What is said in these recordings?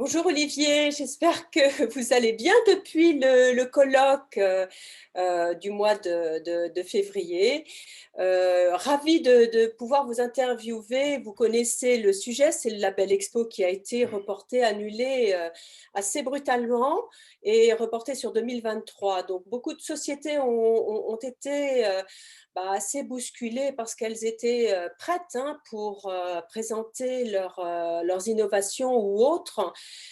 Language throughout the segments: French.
Bonjour Olivier, j'espère que vous allez bien depuis le colloque du mois de février. Ravie de pouvoir vous interviewer. Vous connaissez le sujet, c'est le Label Expo qui a été reporté, annulé assez brutalement et reporté sur 2023. Donc beaucoup de sociétés ont été assez bousculées parce qu'elles étaient prêtes pour présenter leurs innovations ou autres.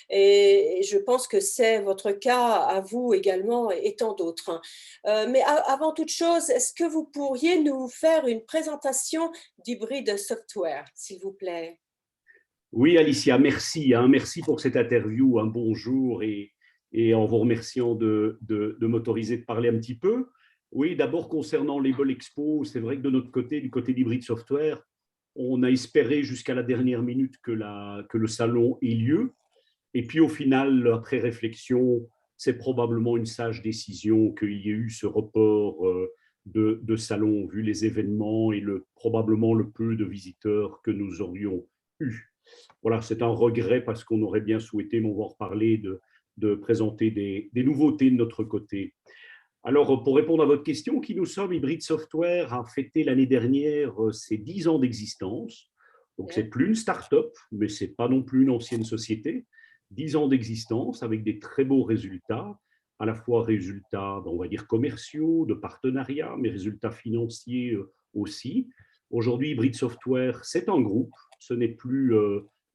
Et je pense que c'est votre cas à vous également et tant d'autres. Mais avant toute chose, est-ce que vous pourriez nous faire une présentation d'Hybrid Software, s'il vous plaît? Oui, Alicia, merci. Merci pour cette interview. Un bonjour et en vous remerciant de m'autoriser de parler un petit peu. Oui, d'abord concernant Label Expo, c'est vrai que de notre côté, du côté d'Hybrid Software, on a espéré jusqu'à la dernière minute que le salon ait lieu. Et puis au final, après réflexion, c'est probablement une sage décision qu'il y ait eu ce report de salon, vu les événements et probablement le peu de visiteurs que nous aurions eu. Voilà, c'est un regret parce qu'on aurait bien souhaité, mais on va en reparler, de présenter des nouveautés de notre côté. Alors, pour répondre à votre question, qui nous sommes, Hybrid Software a fêté l'année dernière ses 10 ans d'existence. Donc, c'est plus une start-up, mais ce n'est pas non plus une ancienne société. 10 ans d'existence avec des très beaux résultats, à la fois résultats, on va dire, commerciaux, de partenariats, mais résultats financiers aussi. Aujourd'hui, Hybrid Software, c'est un groupe. Ce n'est plus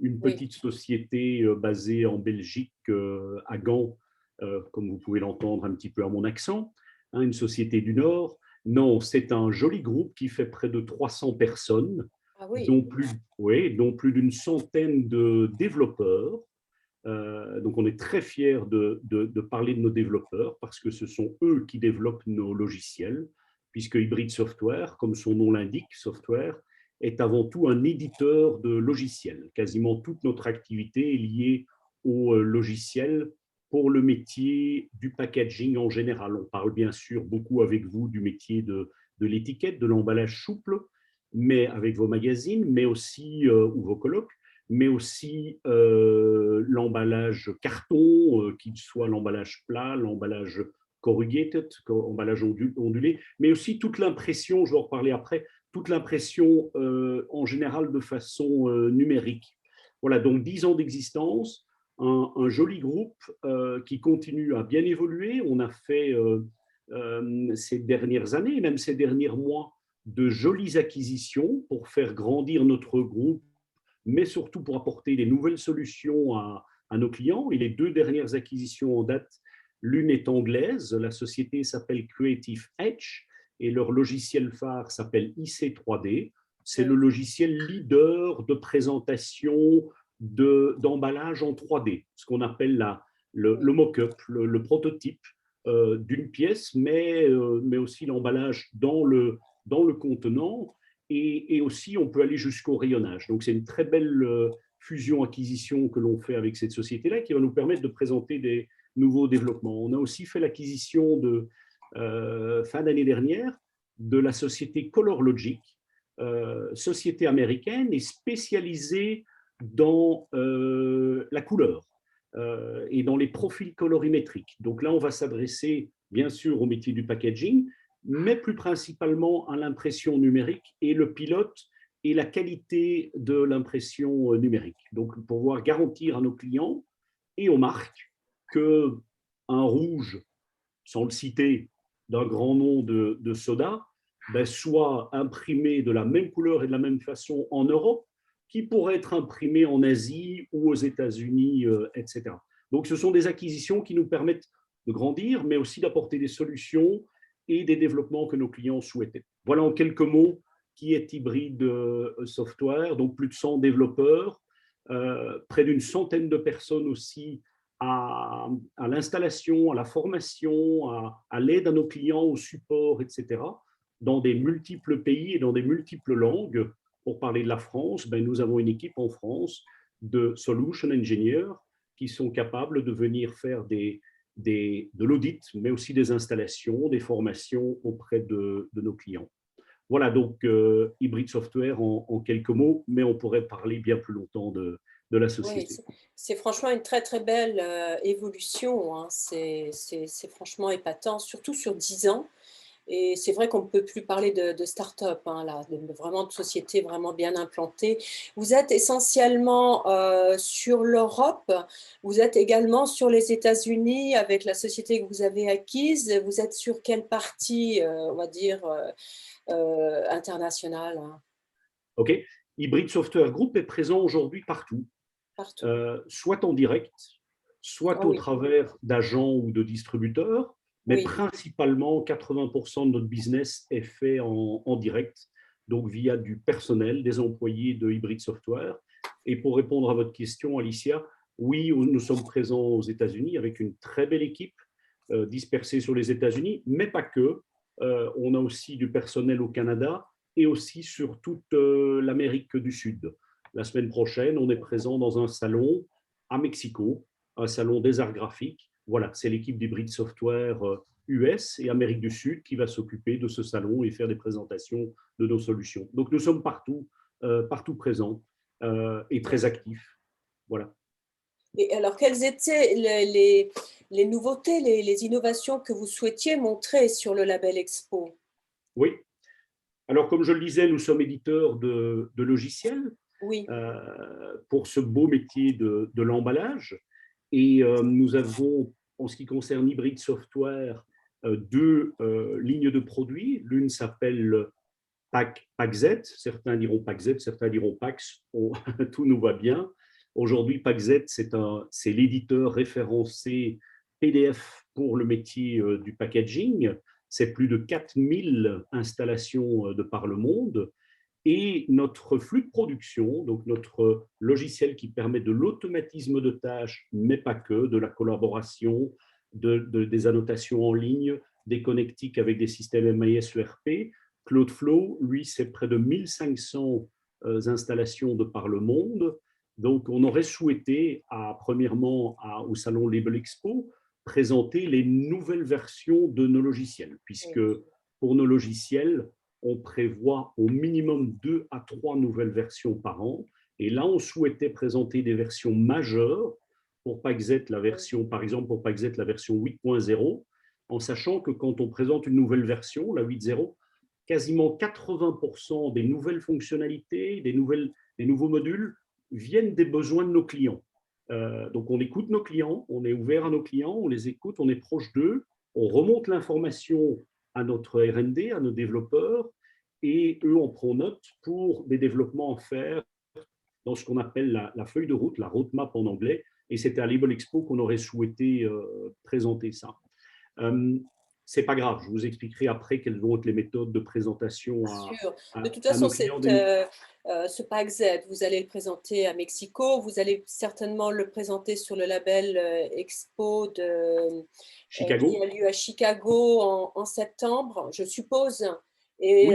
une Oui. petite société basée en Belgique, à Gand, comme vous pouvez l'entendre un petit peu à mon accent, hein, une société du Nord. Non, c'est un joli groupe qui fait près de 300 personnes, Ah oui. dont plus, oui, dont plus d'une centaine de développeurs. Donc on est très fiers de parler de nos développeurs parce que ce sont eux qui développent nos logiciels, puisque Hybrid Software, comme son nom l'indique, software, est avant tout un éditeur de logiciels. Quasiment toute notre activité est liée au logiciel pour le métier du packaging en général. On parle bien sûr beaucoup avec vous du métier de l'étiquette, de l'emballage souple, mais avec vos magazines, mais aussi, ou vos colloques, mais aussi l'emballage carton, qu'il soit l'emballage plat, l'emballage corrugated, emballage ondulé, mais aussi toute l'impression, je vais en reparler après, toute l'impression en général de façon numérique. Voilà, donc 10 ans d'existence, un joli groupe qui continue à bien évoluer. On a fait ces dernières années, même ces derniers mois, de jolies acquisitions pour faire grandir notre groupe, mais surtout pour apporter des nouvelles solutions à nos clients. Et les deux dernières acquisitions en date, l'une est anglaise, la société s'appelle Creative Edge et leur logiciel phare s'appelle IC3D. C'est le Oui. logiciel leader de présentation d'emballage en 3D, ce qu'on appelle le Oui. mock-up, le prototype d'une pièce, mais aussi l'emballage dans le contenant. Et aussi, on peut aller jusqu'au rayonnage. Donc, c'est une très belle fusion-acquisition que l'on fait avec cette société-là qui va nous permettre de présenter des nouveaux développements. On a aussi fait l'acquisition fin d'année dernière de la société ColorLogic, société américaine et spécialisée dans la couleur et dans les profils colorimétriques. Donc là, on va s'adresser bien sûr au métier du packaging, mais plus principalement à l'impression numérique et le pilote et la qualité de l'impression numérique. Donc, pour pouvoir garantir à nos clients et aux marques que un rouge, sans le citer, d'un grand nom de soda, ben, soit imprimé de la même couleur et de la même façon en Europe, qui pourrait être imprimé en Asie ou aux États-Unis, etc. Donc, ce sont des acquisitions qui nous permettent de grandir, mais aussi d'apporter des solutions et des développements que nos clients souhaitaient. Voilà en quelques mots qui est Hybrid Software, donc plus de 100 développeurs, près d'une centaine de personnes aussi à l'installation, à la formation, à l'aide à nos clients, au support, etc., dans des multiples pays et dans des multiples langues. Pour parler de la France, ben, nous avons une équipe en France de solution engineers qui sont capables de venir faire de l'audit, mais aussi des installations, des formations auprès de nos clients. Voilà donc Hybrid Software en quelques mots, mais on pourrait parler bien plus longtemps de de la Oui, société. c'est franchement une très, très belle, évolution, hein. C'est franchement épatant, surtout sur 10 ans. Et c'est vrai qu'on ne peut plus parler de start-up, hein, là, vraiment de sociétés vraiment bien implantées. Vous êtes essentiellement, sur l'Europe, vous êtes également sur les États-Unis avec la société que vous avez acquise. Vous êtes sur quelle partie, on va dire, internationale, hein? OK? Hybrid Software Group est présent aujourd'hui partout, Partout? soit en direct, soit Ah au oui, travers d'agents ou de distributeurs, mais oui, principalement 80% de notre business est fait en direct, donc via du personnel, des employés de Hybrid Software. Et pour répondre à votre question, Alicia, oui, nous sommes présents aux États-Unis avec une très belle équipe dispersée sur les États-Unis, mais pas que. On a aussi du personnel au Canada et aussi sur toute l'Amérique du Sud. La semaine prochaine, on est présent dans un salon à Mexico, un salon des arts graphiques. Voilà, c'est l'équipe d'Hybrid Software US et Amérique du Sud qui va s'occuper de ce salon et faire des présentations de nos solutions. Donc nous sommes partout, partout présents et très d'accord. actifs. Voilà. Et alors, quelles étaient les nouveautés, les innovations que vous souhaitiez montrer sur le label Expo? Oui. Alors, comme je le disais, nous sommes éditeurs de logiciels Oui, pour ce beau métier de l'emballage. Et nous avons, en ce qui concerne Hybrid Software, deux lignes de produits. L'une s'appelle Pack Z, certains diront Pack Z, certains diront Pax, tout nous va bien. Aujourd'hui, Pack Z, c'est l'éditeur référencé PDF pour le métier du packaging. C'est plus de 4000 installations de par le monde. Et notre flux de production, donc notre logiciel qui permet de l'automatisme de tâches, mais pas que, de la collaboration, des annotations en ligne, des connectiques avec des systèmes MIS ERP. Cloudflow, lui, c'est près de 1500 installations de par le monde. Donc, on aurait souhaité, premièrement, au salon Label Expo, présenter les nouvelles versions de nos logiciels, puisque oui, pour nos logiciels, on prévoit au minimum 2 à 3 nouvelles versions par an. Et là, on souhaitait présenter des versions majeures pour PackZ, la oui, version, par exemple, pour PackZ, la version 8.0, en sachant que quand on présente une nouvelle version, la 8.0, quasiment 80% des nouvelles fonctionnalités, des nouveaux modules viennent des besoins de nos clients. Donc, on écoute nos clients, on est ouvert à nos clients, on les écoute, on est proche d'eux, on remonte l'information à notre R&D, à nos développeurs, et eux en prennent note pour des développements à faire dans ce qu'on appelle la feuille de route, la roadmap en anglais, et c'était à Label Expo qu'on aurait souhaité présenter ça. Euh, c'est pas grave, je vous expliquerai après quelles vont être les méthodes de présentation sûr. De toute à façon, nos clients. ce pack Z, vous allez le présenter à Mexico, vous allez certainement le présenter sur le label Expo qui Chicago. a lieu à Chicago en septembre, je suppose. Oui,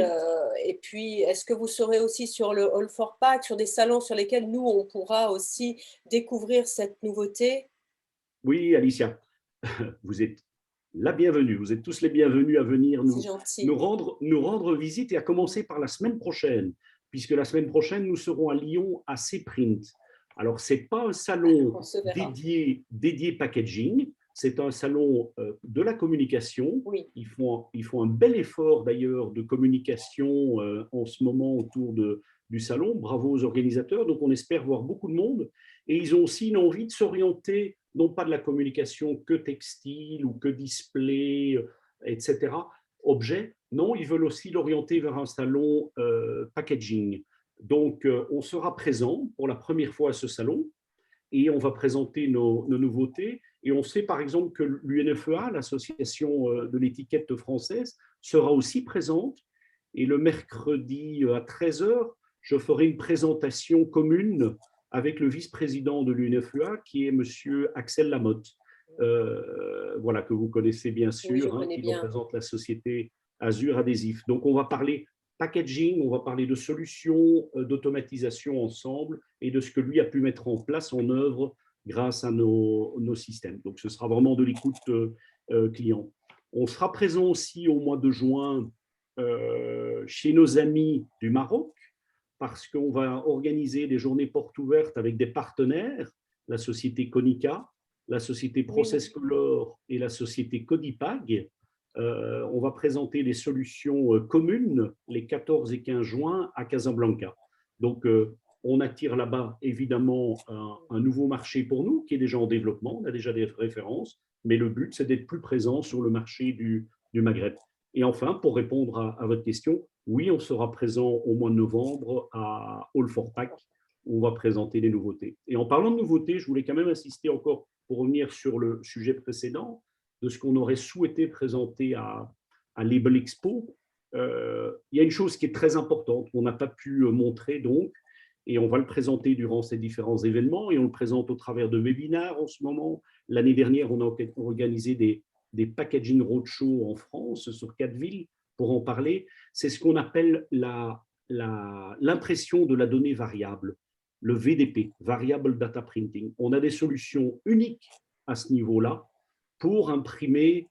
Et puis, est-ce que vous serez aussi sur le All for Pack, sur des salons sur lesquels nous, on pourra aussi découvrir cette nouveauté? oui, Alicia, vous êtes la bienvenue. Vous êtes tous les bienvenus à venir C'est gentil. nous rendre visite et à commencer par la semaine prochaine, puisque la semaine prochaine, nous serons à Lyon à C-Print. Alors, ce n'est pas un salon On se verra. dédié packaging, c'est un salon de la communication. Oui, Ils font un bel effort d'ailleurs de communication en ce moment autour du salon. Bravo aux organisateurs. Donc, on espère voir beaucoup de monde. Et ils ont aussi une envie de s'orienter, non pas de la communication que textile ou que display, etc., objet. Non, ils veulent aussi l'orienter vers un salon packaging. Donc, on sera présent pour la première fois à ce salon et on va présenter nos nouveautés. Et on sait par exemple que l'UNFEA, l'association de l'étiquette française, sera aussi présente. Et le mercredi à 13h, je ferai une présentation commune avec le vice-président de l'UNFEA, qui est monsieur Axel Lamotte, voilà, que vous connaissez bien oui, je sûr, hein, connais qui bien. représente la société Azure Adhésif. Donc on va parler packaging, on va parler de solutions d'automatisation ensemble et de ce que lui a pu mettre en place, en œuvre, grâce à nos systèmes. Donc, ce sera vraiment de l'écoute client. On sera présent aussi au mois de juin chez nos amis du Maroc, parce qu'on va organiser des journées portes ouvertes avec des partenaires, la société Konica, la société Process Color et la société Codipag. On va présenter des solutions communes les 14 et 15 juin à Casablanca. Donc, on attire là-bas évidemment un nouveau marché pour nous qui est déjà en développement, on a déjà des références, mais le but c'est d'être plus présent sur le marché du Maghreb. Et enfin, pour répondre à votre question, oui, on sera présent au mois de novembre à All for Pack, où on va présenter les nouveautés. Et en parlant de nouveautés, je voulais quand même insister encore, pour revenir sur le sujet précédent, de ce qu'on aurait souhaité présenter à Label Expo. Il y a une chose qui est très importante, qu'on n'a pas pu montrer donc, et on va le présenter durant ces différents événements, et on le présente au travers de webinaires en ce moment. L'année dernière, on a organisé des packaging roadshow en France, sur 4 villes, pour en parler. C'est ce qu'on appelle l'impression de la donnée variable, le VDP, Variable Data Printing. On a des solutions uniques à ce niveau-là pour imprimer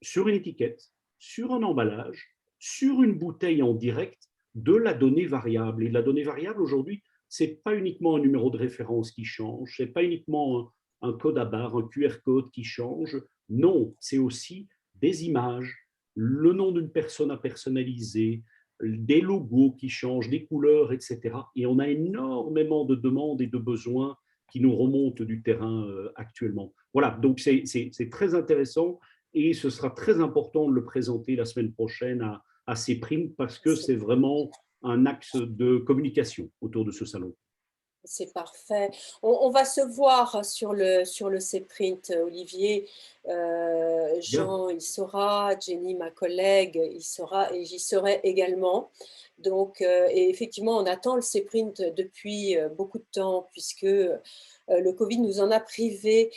sur une étiquette, sur un emballage, sur une bouteille en direct, de la donnée variable. Et la donnée variable, aujourd'hui, ce n'est pas uniquement un numéro de référence qui change, ce n'est pas uniquement un code à barre, un QR code qui change. Non, c'est aussi des images, le nom d'une personne à personnaliser, des logos qui changent, des couleurs, etc. Et on a énormément de demandes et de besoins qui nous remontent du terrain actuellement. Voilà, donc c'est très intéressant et ce sera très important de le présenter la semaine prochaine à CEPRIM parce que c'est vraiment un axe de communication autour de ce salon. C'est parfait. On va se voir sur le CPrint, Olivier. Bien. Jean, il sera, Jenny, ma collègue, il sera et j'y serai également. Donc, et effectivement, on attend le CPrint depuis beaucoup de temps puisque le Covid nous en a privés.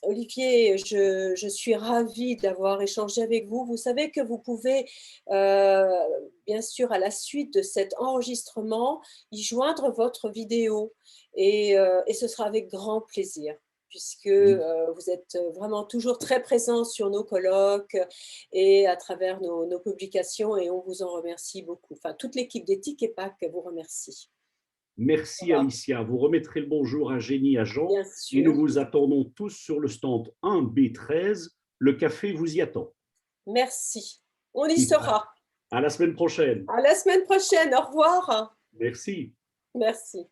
Olivier, je suis ravie d'avoir échangé avec vous. Vous savez que vous pouvez, bien sûr, à la suite de cet enregistrement, y joindre votre vidéo et ce sera avec grand plaisir puisque vous êtes vraiment toujours très présent sur nos colloques et à travers nos publications et on vous en remercie beaucoup. Enfin, toute l'équipe d'Ethic et Pack vous remercie. Merci Voilà. Alicia. Vous remettrez le bonjour à Jenny, à Jean Bien et nous sûr. vous attendons tous sur le stand 1B13. Le café vous y attend. Merci. On y sera. À la semaine prochaine. À la semaine prochaine. Au revoir. Merci. Merci.